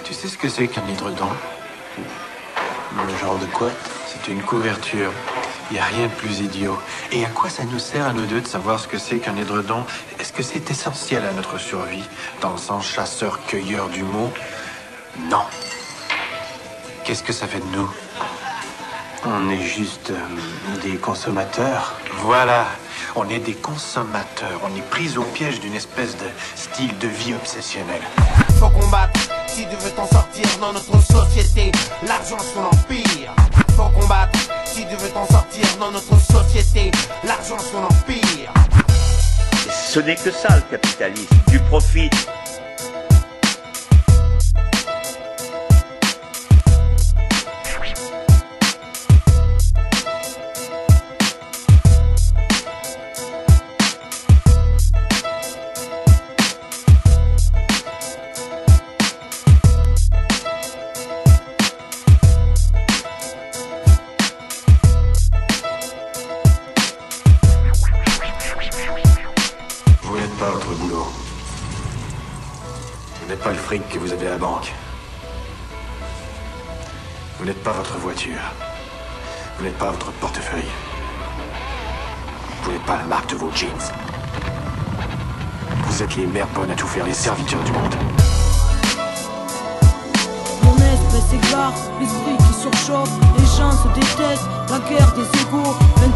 Tu sais ce que c'est qu'un édredon? Le genre de quoi? C'est une couverture. Il n'y a rien de plus idiot. Et à quoi ça nous sert à nous deux de savoir ce que c'est qu'un édredon? Est-ce que c'est essentiel à notre survie, dans le sens chasseur-cueilleur du mot? Non. Qu'est-ce que ça fait de nous? On est juste des consommateurs. Voilà. On est des consommateurs. On est pris au piège d'une espèce de style de vie obsessionnel. Faut combattre si tu veux t'en sortir dans notre société. L'argent son empire. Faut combattre si tu veux t'en sortir dans notre société. L'argent son empire. Ce n'est que ça le capitalisme. Tu profites. Vous n'êtes pas votre boulot. Vous n'êtes pas le fric que vous avez à la banque. Vous n'êtes pas votre voiture. Vous n'êtes pas votre portefeuille. Vous n'êtes pas la marque de vos jeans. Vous êtes les mères bonnes à tout faire, les serviteurs du monde. Mon esprit s'égare, l'esprit qui surchauffe, les gens se détestent, la guerre des égaux,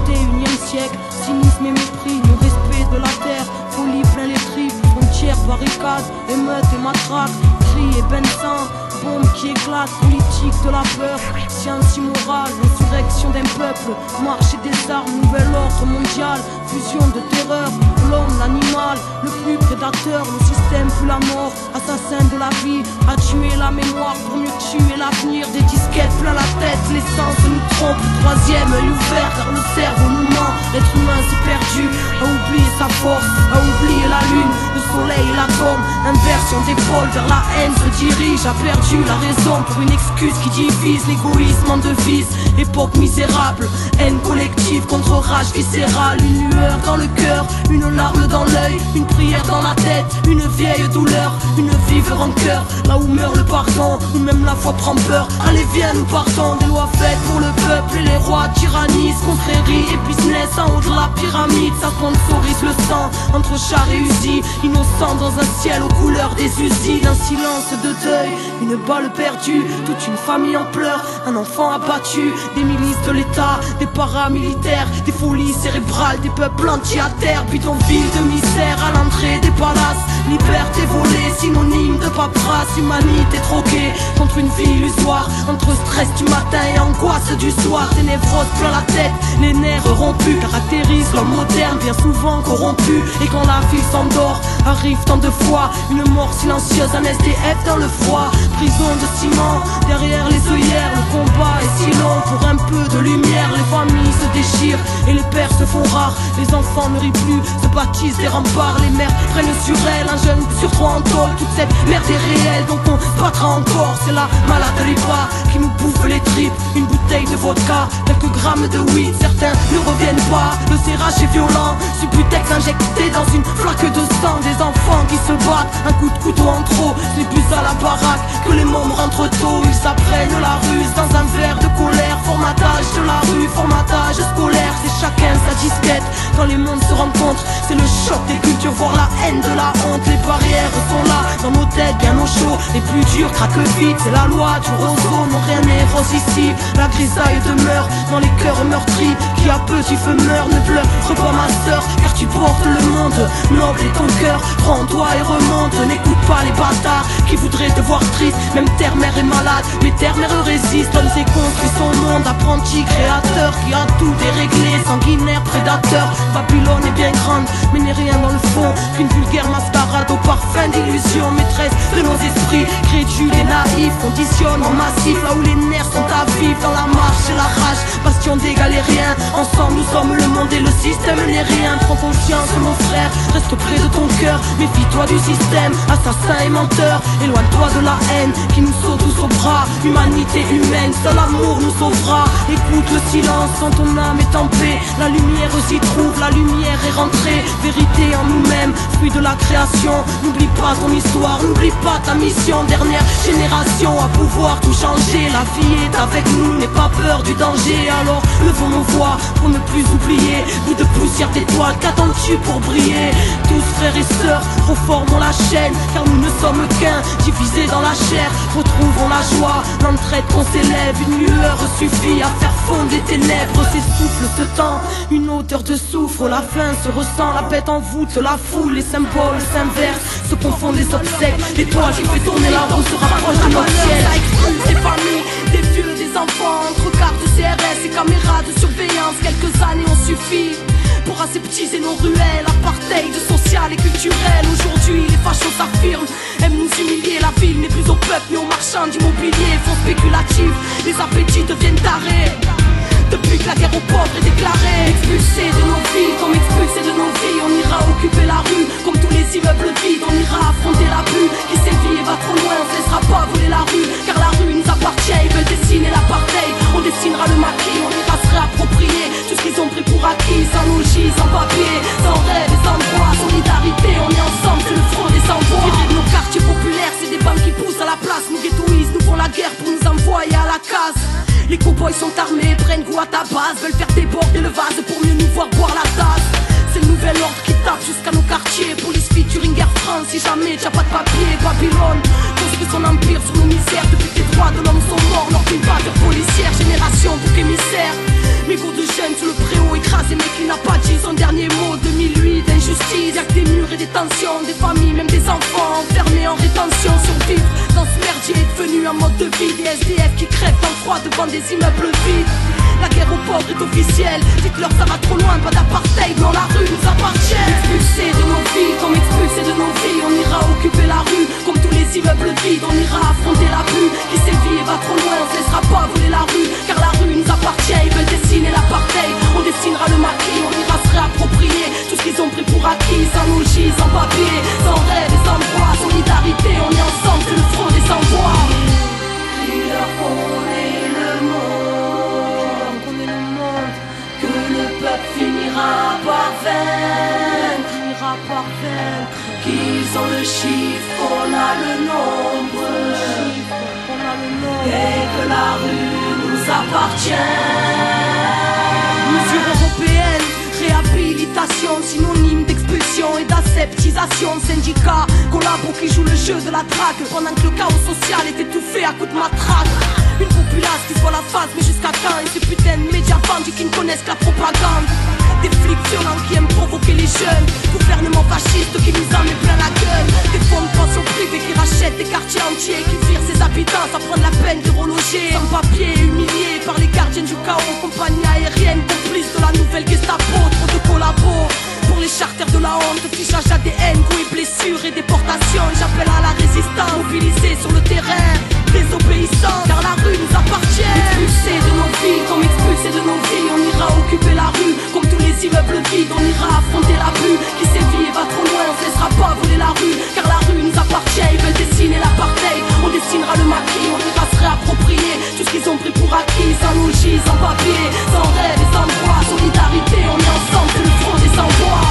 21e siècle, cynisme et mépris, non-respect de la terre, folie plein les tripes, frontières, barricades, émeutes et matraques, cris et bains de sang, bombes qui éclatent, politique de la peur, science immorale, l'insurrection d'un peuple, marché des armes, nouvel ordre mondial, fusion de terreur, l'homme, l'animal, le plus prédateur, le système plus la mort, assassin de la vie, a tué la mémoire pour mieux tuer l'avenir, des disquettes plein la tête, l'essence nous trompe, le troisième œil ouvert car le cerveau nous ment, l'être humain s'est perdu, a oublié sa force, a oublié la lune, le soleil et l'atome, inversion d'épaule vers la haine se dirige, a perdu la raison pour une excuse qui divise, l'égoïsme en devise, époque misérable, haine collective contre rage viscérale, une lueur dans le cœur, une larme dans l'œil, une prière dans la tête, une vieille douleur, une vive rancœur, là où meurt le pardon, où même la foi prend peur, allez viens nous partons, des lois faites pour le peuple et les rois tyrannisent, confrérie et business en haut de la pyramide, ça sponsorise le sang, entre chars et usines, innocents dans un ciel aux couleurs des usines, un silence de deuil, une balle perdue, toute une famille en pleurs, un enfant abattu, des milices de l'État, des paramilitaires, des folies cérébrales, des peuples entiers à terre, bidonville de misère à l'entrée des palaces, liberté volée, synonyme de paperasse, humanité troquée contre une vie illusoire, entre stress du matin et angoisse du soir, des névroses plein la tête, les nerfs rompus caractérisent l'homme moderne, bien souvent corrompu, et quand la vie s'endort, arrive tant de fois une mort silencieuse, un SDF dans le froid, prison de ciment, derrière les œillères, le combat est si long, pour un peu de lumière, les familles se déchirent et les pères se font rares, les enfants ne rient plus, se bâtissent des remparts, les mères prennent sur elles, un jeune sur trois en tôle, toute cette merde est réelle, donc on battra encore, c'est la malade lipa qui nous bouffe les tripes, une bouteille de vodka, quelques grammes de weed, certains ne reviennent pas, le serrage est violent, Subutex injecté dans une flaque de sang, des enfants qui se battent, un coup de couteau en trop, c'est plus à la baraque que les mômes rentrent tôt, ils s'apprennent la ruse dans un verre de colère, formatage de la rue, formatage scolaire, c'est chacun sa disquette, quand les mondes se rencontrent, c'est le choc des cultures, voir la haine de la honte, les barrières sont là, dans nos têtes bien au chaud, les plus durs craquent vite, c'est la loi du roseau, non rien n'est rose ici, la grisaille demeure dans les cœurs meurtris, qui à petit feu meurt, ne pleure pas ma sœur, car tu portes le monde, noble est ton cœur, prends-toi et remonte, n'écoute pas les bâtards, qui voudraient te voir triste, même terre-mère est malade, mais terre-mère résiste, l'homme s'est construit son monde, apprenti créateur, qui a tout déréglé, sanguinaire, prédateur, Babylone est bien grande, mais n'est rien dans le fond, qu'une vulgaire mascarade au parfum d'illusion, maîtresse de nos esprits, crédules et naïfs, conditionne en massif, là où les nerfs sont à vivre, dans la marche et la rage, bastion d'égal et rien, ensemble nous sommes le monde et le système n'est rien, prends conscience mon frère, reste près de ton cœur, méfie-toi du système, assassin et menteur, éloigne-toi de la haine, qui nous saute tous au bras, humanité humaine, seul amour nous sauvera, écoute le silence quand ton âme est en paix, la lumière s'y trouve, la lumière est rentrée, vérité en nous-mêmes, fruit de la création, n'oublie pas ton histoire, n'oublie pas ta mission, dernière génération génération à pouvoir tout changer. La vie est avec nous, n'aie pas peur du danger. Alors levons nos voix pour ne plus oublier. Bout de poussière d'étoiles, qu'attends-tu pour briller? Tous frères et sœurs, reformons la chaîne, car nous ne sommes qu'un, divisés dans la chair. Retrouvons la joie, l'entraide qu'on s'élève. Une lueur suffit à faire fondre les ténèbres. S'essouffle ce temps, une hauteur de soufre. La faim se ressent, la bête en voûte la foule. Les symboles s'inversent, se confondent les obsèques. L'étoile qui fait tourner la roue se rapproche de notre ciel. Ça expulse des familles, des vieux, des enfants. Entre cartes CRS et caméras de surveillance, quelques années ont suffi pour aseptiser nos ruelles. Apartheid social et culturel. Aujourd'hui les fachos s'affirment, aiment nous humilier. La ville n'est plus au peuple mais aux marchands d'immobilier. Fonds spéculatifs, les appétits deviennent tarés. Depuis que la guerre aux pauvres est déclarée. Expulsés de nos vies, comme expulsés de nos vies. On ira occuper la rue, comme tous les immeubles vides. On ira affronter l'abus qui sévit et va trop loin. On ne laissera pas voler la rue, car la rue nous appartient. Ils veulent dessiner l'apartheid, on dessinera le maquis. On ira se réapproprier tout ce qu'ils ont pris pour acquis. Sans logis, sans papier, sans rêve et sans droit. Solidarité, on est ensemble, c'est le front des sans-voix. Virer de nos quartiers populaires, c'est des banques qui poussent à la place. Nous ghettoïsent, nous font la guerre pour nous envoyer à la case. Les cowboys sont armés, prennent goût à ta base. Veulent faire déborder le vase pour mieux nous voir boire la tasse. C'est le nouvel ordre qui tape jusqu'à nos quartiers. Police featuring Air France, si jamais t'as pas de papier. Babylone construit son empire sur nos misères. Depuis que les droits de l'homme sont morts, lors d'une bavure policière. Génération bouc émissaire, mégots de jeunes sur le préau écrasé. Mec qui n'a pas dit son dernier mot. 2008, injustice, y'a que des murs et des tensions. Des familles, même des enfants enfermés en rétention. Survivre dans ce merdier est devenu un mode de vie. Des SDF qui crèvent dans le froid devant des immeubles vides. La guerre aux pauvres est officielle. Dites-leur ça va trop loin, pas d'apartheid. Dans la rue nous appartient. Expulsés de nos vies, comme expulsés de nos vies. On ira occuper la rue, comme tous les immeubles vides. On ira affronter la rue qui sévit et va trop loin. On se laissera pas voler la rue, car la rue nous appartient. Ils veulent dessiner l'apartheid, on dessinera le maquis. On ira se réapproprier tout ce qu'ils ont pris pour acquis. Sans logis, sans papier, sans rêve et sans droit. Solidarité, on est ensemble, c'est le front des sans-voix. Dis-leur qu'on est le monde, qu'on est le monde, que le peuple finira par vaincre, qu'ils ont le chiffre, qu'on a le nombre, et que la rue nous appartient. Mesure européenne, réhabilitation, synonyme d'expulsion et d'aseptisation. Syndicats, collabos qui jouent le jeu de la drague, pendant que le chaos social est étouffé à coups de matraque. Une populace qui se voit la face, mais jusqu'à quand? Et ces putains de médias bandits qui ne connaissent que la propagande. Des flics violents qui aiment provoquer les jeunes. Gouvernement fasciste qui nous en met plein la gueule. Des fonds de pension privés qui rachètent des quartiers entiers, qui virent ses habitants sans prendre la peine de reloger. Sans papier, humiliés par les gardiens du chaos. Compagnie aérienne, complice de la nouvelle Gestapo. Trop de collabos pour les charters de la honte. Fichage ADN, coups et blessures et déportation. J'appelle à la résistance, mobilisée sur le terrain. Désobéissants, car la rue nous appartient. Expulsés de nos vies, comme expulsés de nos vies. On ira occuper la rue, comme tous les immeubles vides. On ira affronter la rue qui sévit et va trop loin. On se laissera pas voler la rue, car la rue nous appartient. Ils veulent dessiner l'apartheid, on dessinera le maquis. On ira se réapproprier tout ce qu'ils ont pris pour acquis. Sans logis, sans papier, sans rêve et sans droit. Solidarité, on est ensemble, c'est le front des sans-voix.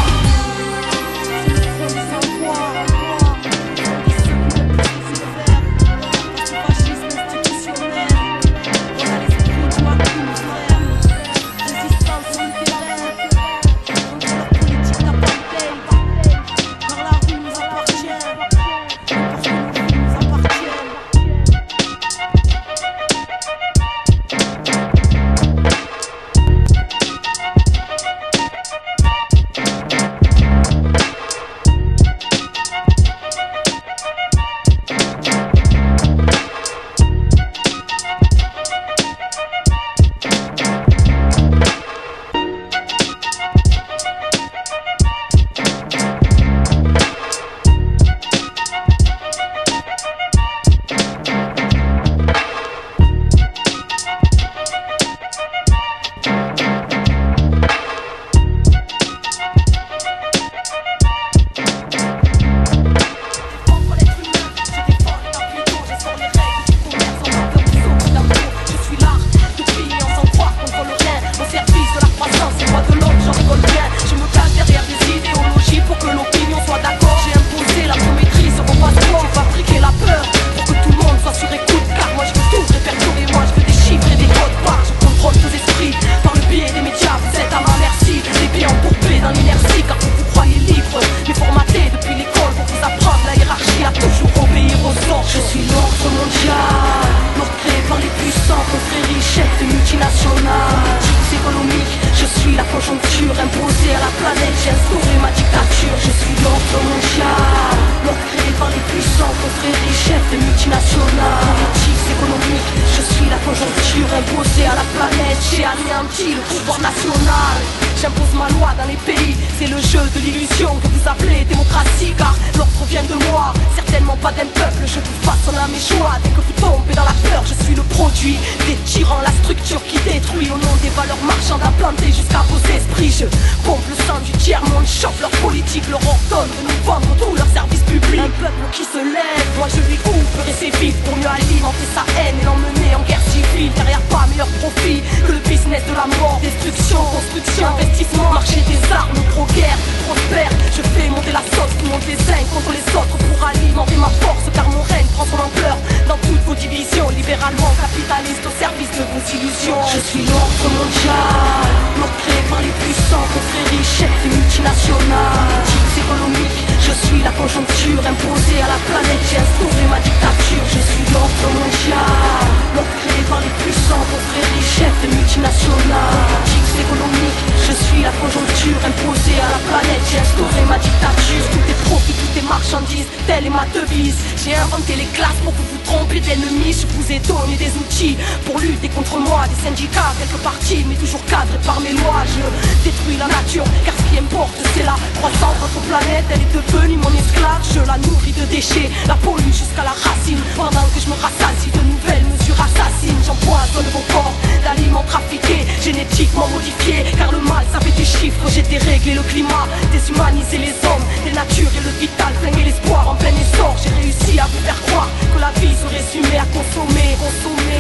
suis la conjoncture imposée à la planète. J'ai instauré ma dictature, je suis l'ordre mondial. L'ordre créé par les puissants, confréries, chefs des multinationales. Politiques, économiques, je suis la conjoncture imposée à la planète. J'ai anéanti le pouvoir national. J'impose ma loi dans les pays, c'est le jeu de l'illusion que vous appelez démocratie. Car l'ordre vient de moi, certainement pas d'un peuple. Je vous façonne à mes choix, dès que vous tombez dans la peur. Je suis le produit des tyrans, la structure qui détruit. Au nom des valeurs marchandes implantées jusqu'à vos esprits. Je pompe le sang du tiers-monde, chope leur politique. Leur ordonne de nous vendre tous leurs services publics. Un peuple qui se lève, moi je lui couperai ses vies pour mieux alimenter sa haine et l'emmener en guerre civile. Car y a pas meilleur profit que le business de la mort. Destruction, construction, investissement, marché des armes, pro-guerre, prospère. Je fais monter la sauce, tout monte les uns contre les autres pour alimenter ma force. Car mon règne prend son ampleur dans toutes vos divisions. Libéralement capitaliste au service de vos illusions. Je suis l'ordre mondial, l'ordre créé par les puissants, confréries, chefs des multinationales. Politiques économiques, je suis la conjoncture imposée à la planète. J'ai instauré ma dictature, je suis l'ordre mondial, l'ordre créé par les puissants, confréries, chefs des multinationales. Politiques économiques, je suis la conjoncture imposée à la planète. J'ai instauré ma dictature, tout est profit, tout est marchandise, telle est ma devise. J'ai inventé les classes pour que vous trompiez d'ennemis. Je vous ai donné des outils pour lutter contre moi. Des syndicats, quelques partis, mais toujours cadrés par mes lois. Je détruis la nature, car ce qui importe c'est la croissance. Votre planète, elle est devenue mon esclave. Je la nourris de déchets, la pollue jusqu'à la racine. Pendant que je me rassasie de nouvelles mesures assassines. J'empoisonne vos corps d'aliments trafiqués, génétiquement modifiés. Car le mal, ça fait des chiffres. J'ai déréglé le climat, déshumanisé les hommes, dénaturé le vital, flingué l'espoir en plein essor. J'ai réussi à vous faire croire que la vie se résumait à consommer.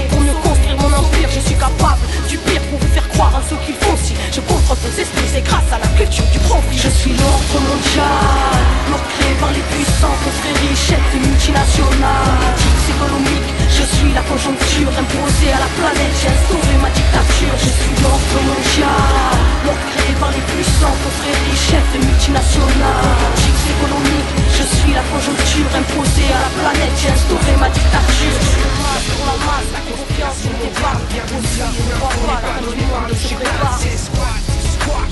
Pour mieux construire mon empire, je suis capable du pire pour vous faire croire en ce qu'il faut. Si je contrôle vos esprits, c'est grâce à la culture du profit. Je suis l'ordre mondial, l'ordre créé par les puissants, confréries, chefs des multinationales. Politiques économiques, je suis la conjoncture imposée à la planète. J'ai instauré ma dictature, je suis l'ordre mondial, l'ordre créé par les puissants, confréries, chefs des multinationales. Politiques économiques, je suis la conjoncture imposée à la planète. J'ai instauré ma dictature. Pour la masse, la confiance, je n'ai pas aussi. Je ne crois pas, la fin du monde ne se prépare.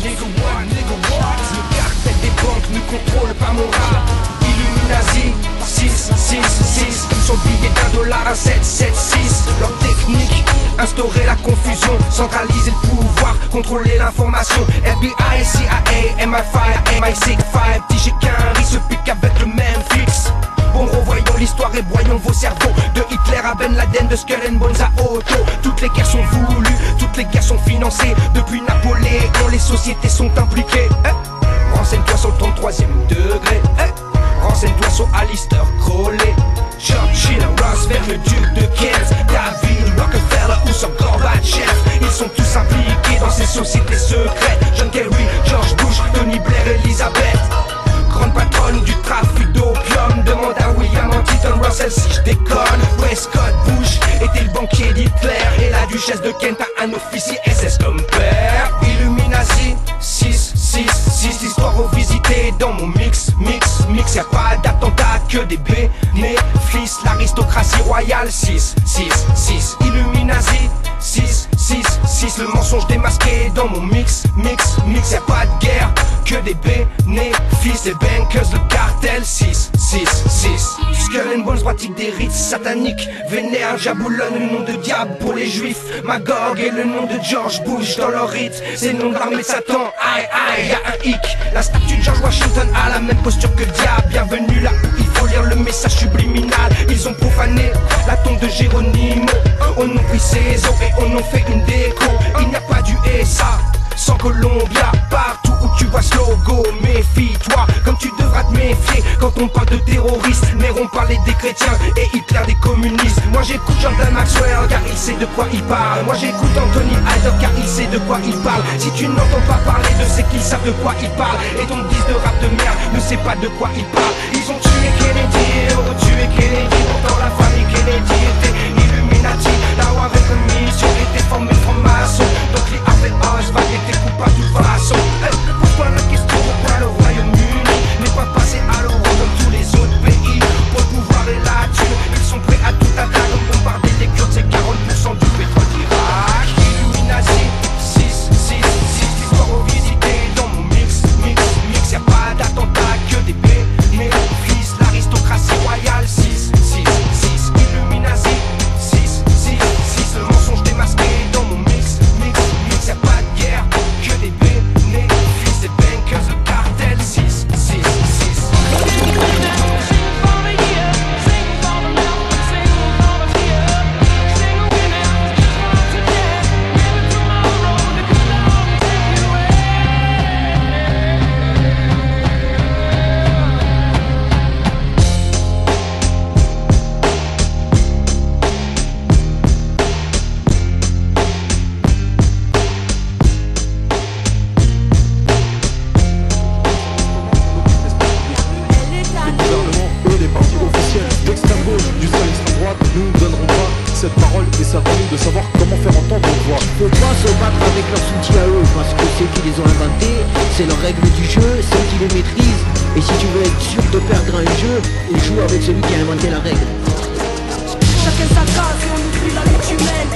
Nigga what? Le cartel des banques ne contrôle pas mon rap. Illuminati, 666. Son billet $1 à 776. Leur technique, instaurer la confusion, centraliser le pouvoir, contrôler l'information. FBI, CIA, MI5, MI6, DJ Quinry se pique avec le même fixe. Bon, revoyons l'histoire et voyons vos cerveaux. De Hitler à Ben Laden, de Skull and Bones à Otto. Toutes les guerres sont voulues, toutes les guerres sont financées. Depuis Napoléon, les sociétés sont impliquées. Renseigne-toi sur le 33e degré. Renseigne-toi sur Alistair Crowley, Churchill, Roosevelt, le duc de Kent, David Rockefeller ou sur Gorbatchev. Ils sont tous impliqués dans ces sociétés secrètes. John Kerry, George Bush, Tony Blair, Elizabeth. Grande patronne du trafic d'opium. Demande à William Huntington Russell si je déconne. Prescott Bush était le banquier d'Hitler. Et la duchesse de Kent a un officier SS comme père. Illuminati, 666. L'histoire revisitée dans mon mix. Y'a pas d'attentat que des bénéfices. L'aristocratie royale, 666. Illuminati, 666. Le mensonge démasqué dans mon mix. Y'a pas de guerre que des bénéfices. Les bankers, le cartel, 666. Skull and Bones pratique des rites sataniques. Vénère, Jaboulonne, le nom de diable pour les juifs. Magog et le nom de George Bush dans leur rite. C'est le nom de l'armée de Satan, aïe, y'a un hic. La statue de George Washington a la même posture que le diable. Bienvenue là où il faut lire le message subliminal. Ils ont profané la tombe de Géronimo. On a pris ses os et on en fait une déco. Il n'y a pas du SA sans Colombia. Partout où tu vois ce logo, méfie-toi comme tu devras te méfier quand on parle de terroristes. Néron parlait des chrétiens et Hitler des communistes. Moi j'écoute Jordan Maxwell car il sait de quoi il parle. Moi j'écoute Anthony Haddock car il sait de quoi il parle. Si tu n'entends pas parler de ceux qui savent de quoi ils parlent, et ton disque de rap de merde ne sait pas de quoi il parle. Ils ont tué Kennedy, tué Kennedy. Pourtant la famille Kennedy était Illuminati. Là où avec une mission était formé franc-maçon. Donc les APOS va être coupable de toute façon. Pose-toi la question pourquoi le Royaume-Uni n'est pas passé à l'euro comme tous les autres pays. Pour le pouvoir et la thune, ils sont prêts à tout attaquer. Comme bombarder les Kurdes, c'est 40% du pétrole d'Irak. Illuminati, 666. L'histoire de savoir comment faire entendre leur voix. Faut pas se battre avec leurs outils à eux, parce que ceux qui les ont inventés, c'est leurs règles du jeu, ceux qui les maîtrisent. Et si tu veux être sûr de perdre un jeu, joue avec celui qui a inventé la règle. Chacun sa case et on oublie la lutte humaine.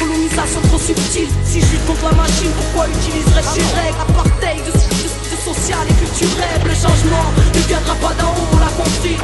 Colonisation trop subtile. Si je lutte contre la machine, pourquoi utiliserais-je ces règles? Apartheid de social et culturel. Le changement ne viendra pas d'en haut, on l'a compris.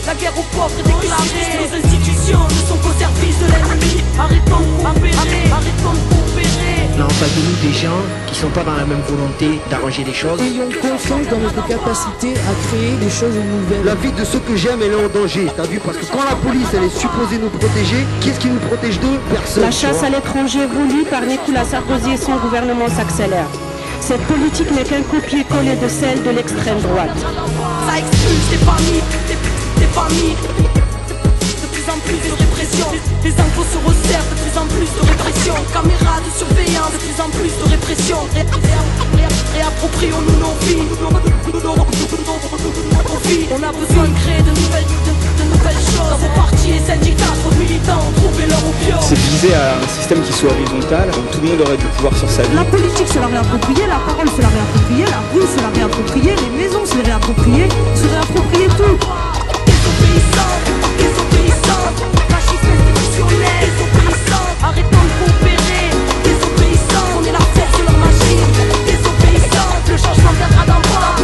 La guerre aux pauvres est déclarée. Nos institutions ne sont qu'au service de l'ennemi. Arrêtons de coopérer, arrêtons de coopérer. Là en face de nous des gens qui sont pas dans la même volonté d'arranger les choses. Ayons confiance dans notre capacité à créer des choses nouvelles. La vie de ceux que j'aime elle est en danger, t'as vu? Parce que quand la police elle est supposée nous protéger, qu'est-ce qui nous protège d'eux? Personne. La chasse à l'étranger voulue par Nicolas Sarkozy et son gouvernement s'accélère. Cette politique n'est qu'un copier-coller de celle de l'extrême droite. Ça expulse des familles, des familles. De plus en plus de répression. Les impôts se resserrent, de plus en plus de répression. Caméras de surveillance, de plus en plus de répression. Réapproprions-nous nos vies. On a besoin de créer de nouvelles choses. Vos partis et syndicats, trop militants ont trouvé leur opium. C'est viser à un système qui soit horizontal, où tout le monde aurait du pouvoir sur sa vie. La politique se l'a réappropriée, la parole se l'a réappropriée, la rue se l'a réappropriée, les maisons se l'a réappropriées, se réapproprier tout. Désobéissants, fascisme institutionnel, désobéissants, arrêtons de coopérer, désobéissants, on est la force de leur machine, désobéissants, le changement viendra d'en bas,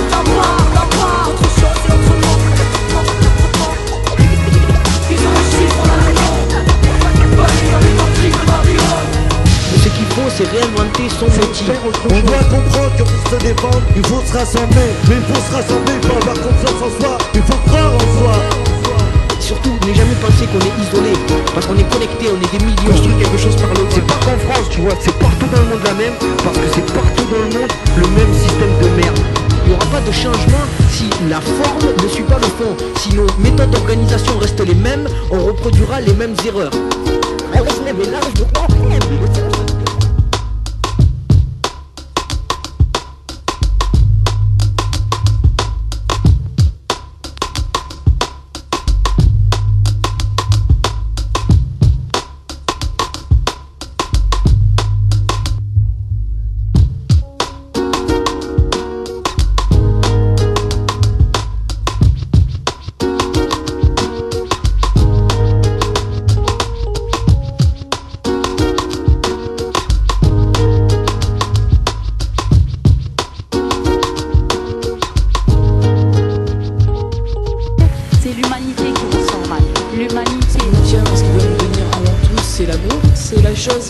autre chose et autre nom. Ils ont un chiffre dans le nom, Ce qu'il faut, c'est réinventer son outil. On doit comprendre que pour se défendre, il faut se rassembler. Mais il faut se rassembler, il faut avoir confiance en soi, il faut croire en soi. Surtout, ne jamais penser qu'on est isolé, parce qu'on est connecté, on est des millions. Construire quelque chose par l'autre. C'est pas qu'en France, tu vois, c'est partout dans le monde la même, parce que c'est partout dans le monde le même système de merde. Il n'y aura pas de changement si la forme ne suit pas le fond. Si nos méthodes d'organisation restent les mêmes, on reproduira les mêmes erreurs.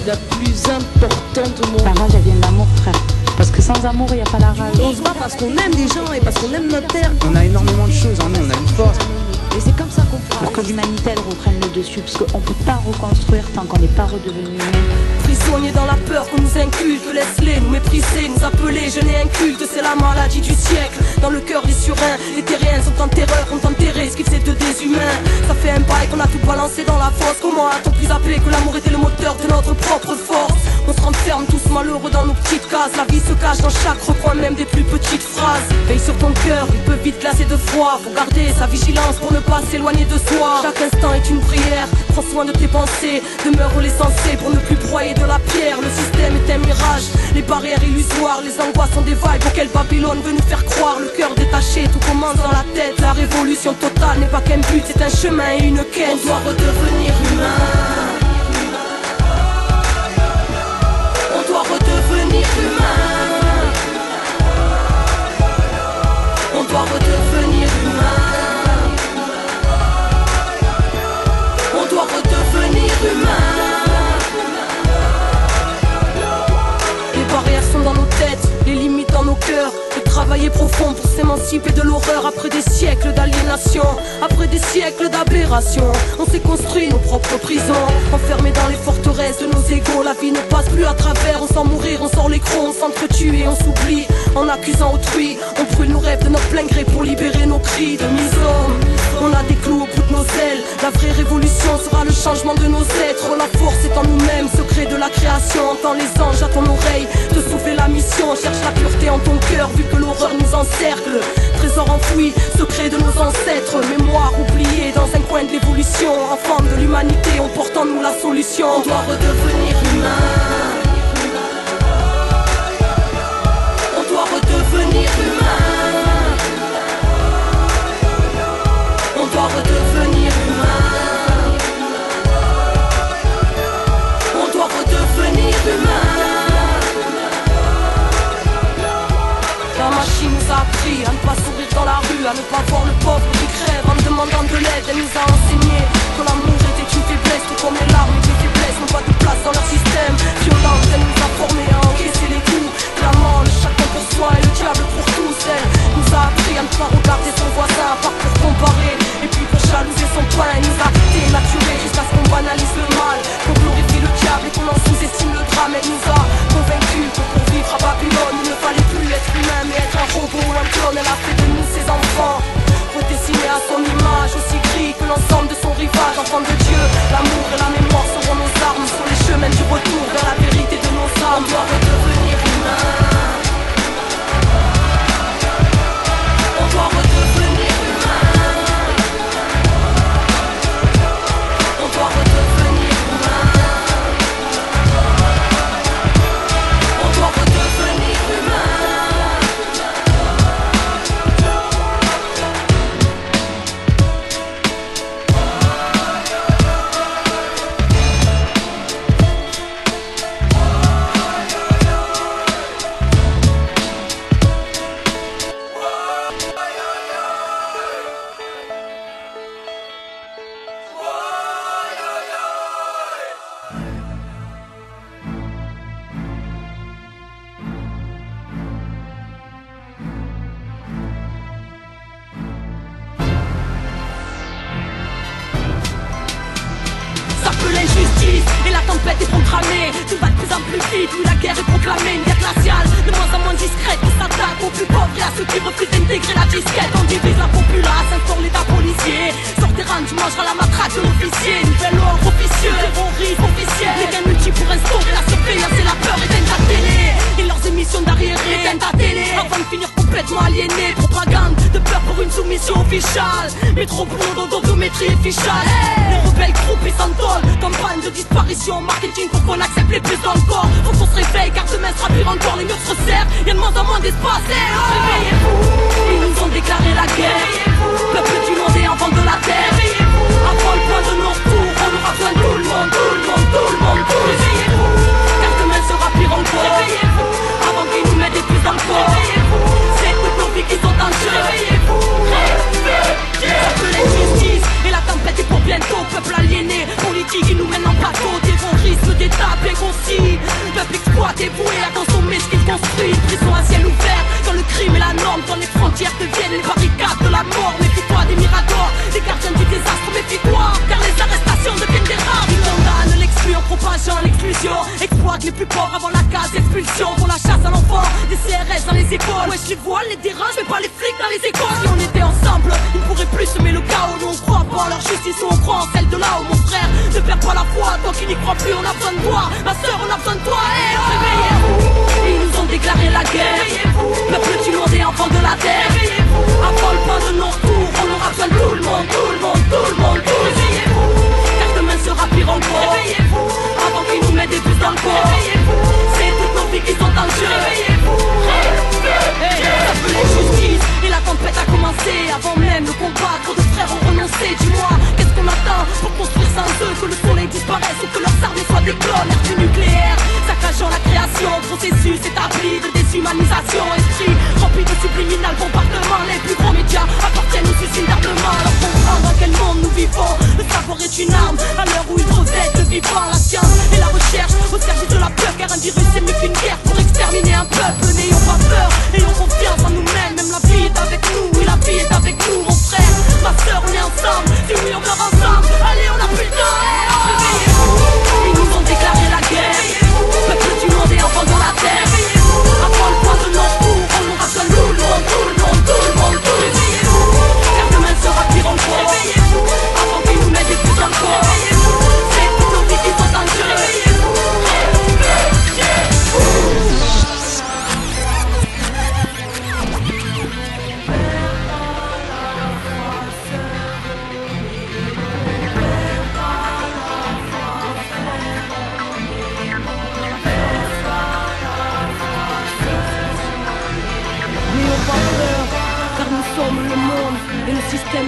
La plus importante au monde. La rage, elle vient de l'amour, frère. Parce que sans amour, il n'y a pas la rage. On se bat parce qu'on aime des gens et parce qu'on aime notre terre. On a énormément de choses en nous, on a une force. Et c'est comme ça qu'on fera. Pour que l'humanité, elle reprenne le dessus. Parce qu'on ne peut pas reconstruire tant qu'on n'est pas redevenu humain. Prisonniers dans la peur qu'on nous inculte, laisse-les nous mépriser, nous appeler, je n'ai un culte, c'est la maladie du siècle. Dans le cœur des surins, les terriens sont en terreur, ont enterré ce qu'ils faisaient de des humains. Ça fait un bail qu'on a tout balancé dans la fosse. Comment a-t-on pu zapper que l'amour était le moteur de notre propre force? On se renferme tous malheureux dans nos petites cases. La vie se cache dans chaque recoin, même des plus petites phrases. Veille sur ton cœur, il peut vite glacer de froid. Faut garder sa vigilance pour ne pas s'éloigner de soi. Chaque instant est une prière, prends soin de tes pensées. Demeure où l'essentiel pour ne plus broyer de la pierre. Le système est un mirage, les barrières illusoires. Les angoisses sont des vagues auxquelles Babylone veut nous faire croire. Le cœur détaché, tout commence dans la tête. La révolution totale n'est pas qu'un but, c'est un chemin et une quête. On doit redevenir humain. On doit redevenir humain. On doit redevenir humain. On doit redevenir humain. Les barrières sont dans nos têtes, les limites dans nos cœurs. Le travail est profond pour s'émanciper de l'horreur. Après des siècles d'aliénation, après des siècles d'aberration, on s'est construit nos propres prisons, enfermés dans les forteresses de nos égaux. La vie ne passe plus à travers, on sent mourir, on sort les crocs, on s'entretue et on s'oublie. En accusant autrui, on brûle nos rêves de notre plein gré pour libérer nos cris de misère. On a des clous au bout de nos ailes. La vraie révolution sera le changement de nos êtres. La force est en nous-mêmes, secret de la création. Entends les anges à ton oreille, te souffler la mission. Cherche la pureté en ton cœur, vu que l'horreur nous encercle. Trésor enfoui, secret de nos ancêtres. Mémoire oubliée dans un coin de l'évolution. Enfants de l'humanité, on porte en nous la solution. On doit redevenir humain. On doit redevenir humain. On doit redevenir humain. On doit redevenir humain. La machine nous a appris à ne pas sourire dans la rue, à ne pas voir le pauvre qui crève en demandant de l'aide. Elle nous a enseigné que l'amour était une faiblesse, tout comme les larmes et les faiblesses n'ont pas de place dans leur système violent. Elle nous a formés à encaisser les coups, clamant le chacun pour soi et le diable pour tous. Elle nous a appris à ne pas regarder son voisin à part pour comparer, et puis pour jalouser son pain. Elle nous a dénaturés jusqu'à ce qu'on banalise le mal, qu'on glorifie le diable et qu'on en sous-estime le drame. Elle nous a convaincus que pour vivre à Babylone il ne fallait plus être humain mais être un robot ou un clone. Elle a fait de nous ses enfants, redessinés à son image, aussi gris que l'ensemble de son rivage. Enfants de Dieu, l'amour et la mémoire seront nos armes sur les chemins du retour vers la vérité de nos âmes. On doit redevenir humain. On doit redevenir humain. On doit redevenir humain. On doit redevenir humain. L'injustice et la tempête est programmée. Tout va de plus en plus vite, où la guerre est proclamée. Une guerre glaciale, de moins en moins discrète, qui s'attaque aux plus pauvres et à ceux qui refusent d'intégrer la disquette. On divise la populace, instaure l'état policier. Sort des rangs, tu mangeras la matraque de l'officier. Nouvel ordre officieux, terrorisme officiel. Les gains multiples pour instaurer la surveillance et la peur éteignent ta télé. Et leurs émissions d'arriérés éteignent ta télé. Avant de finir complètement aliéné. Propagande de peur pour une soumission officiale. Métro boulot d'odométrie et fichage. Les rebelles groupes ils s'entolent. Campagne de disparition, marketing pour qu'on accepte les plus dans le corps. Faut qu'on se réveille car demain sera pire encore. Les murs se resserrent, y'a de moins en moins d'espace. Réveillez-vous, ils nous ont déclaré la guerre. Peuple du monde et enfant de la terre. Avant le point de non-retour, on aura besoin de tout le monde, tout le monde, tout le monde. Réveillez-vous, car demain sera pire encore. Réveillez-vous, avant qu'ils nous mettent des puces dans le corps. Réveillez-vous, c'est toutes nos vies qui sont en jeu. Réveillez-vous, ça peut l'injustice et la tempête est pour bientôt. Peuple aliéné, politique qui nous mène en bateau. Terrorisme d'état bien concis. Peuple exploité, voué à consommer ce qu'il construit. Prison à ciel ouvert, quand le crime est la norme. Quand les frontières deviennent les barricades de la mort. Méfie-toi des miradors, des gardiens du désastre. Méfie-toi, car les arrestations deviennent des rares. Ils condamnent l'exclu en propageant l'exclusion. Exploitent les plus pauvres avant la case d'expulsion. Pour la chasse à l'enfant, des CRS dans les écoles. Ouais, je les vois, les dérange, mais pas les flics dans les écoles. Si on était ensemble, ils ne pourraient plus semer le chaos. Nous on croit pas en leur justice, ou on croit en celle de là-haut. Mon frère, ne perds pas la foi, toi qui n'y crois plus, on a besoin de toi. Ma soeur, on a besoin de toi. Hey, réveillez-vous, ils nous ont déclaré la guerre. Peuple du monde et enfant de la terre. Avant le point de non-retour, on aura besoin de tout le monde, tout le monde, tout le monde. Réveillez-vous, car demain sera pire encore. Réveillez-vous, avant qu'ils nous mettent des puces dans le corps. Réveillez-vous, c'est toutes nos vies qui sont en jeu. Réveillez-vous, ça peut l'injustice et la tempête a commencé. Avant même le combat, trop de frères ont renoncé. Dis-moi, qu'est-ce qu'on attend pour construire sans eux? Que le soleil disparaisse ou que leurs armées soient des clones. Ère du nucléaire, saccageant la création. Processus établi de déshumanisation.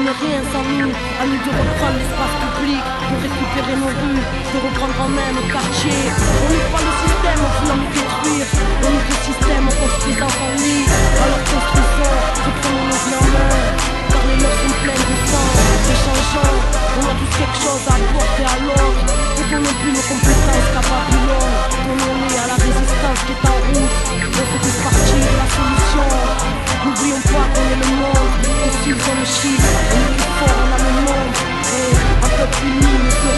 n'est rien sans nous. À nous de reprendre l'espace public, de récupérer nos rues, de reprendre en main nos quartiers. On n'est pas le système en voulant nous détruire, on est le système en construisant son lit. Alors construisons, reprenons nos vies en main, car les leurs sont pleines de sang, de changeants. On a tous quelque chose à apporter à l'autre. Ne donnons plus nos compétences qu'à Babylone. Donnons-les à la résistance qui est en route. On fait tous partie de la solution. N'oublions pas qu'on est le monde. Et s'ils ont le chiffre, on est plus fort, on a le monde. Et un peuple uni ne sera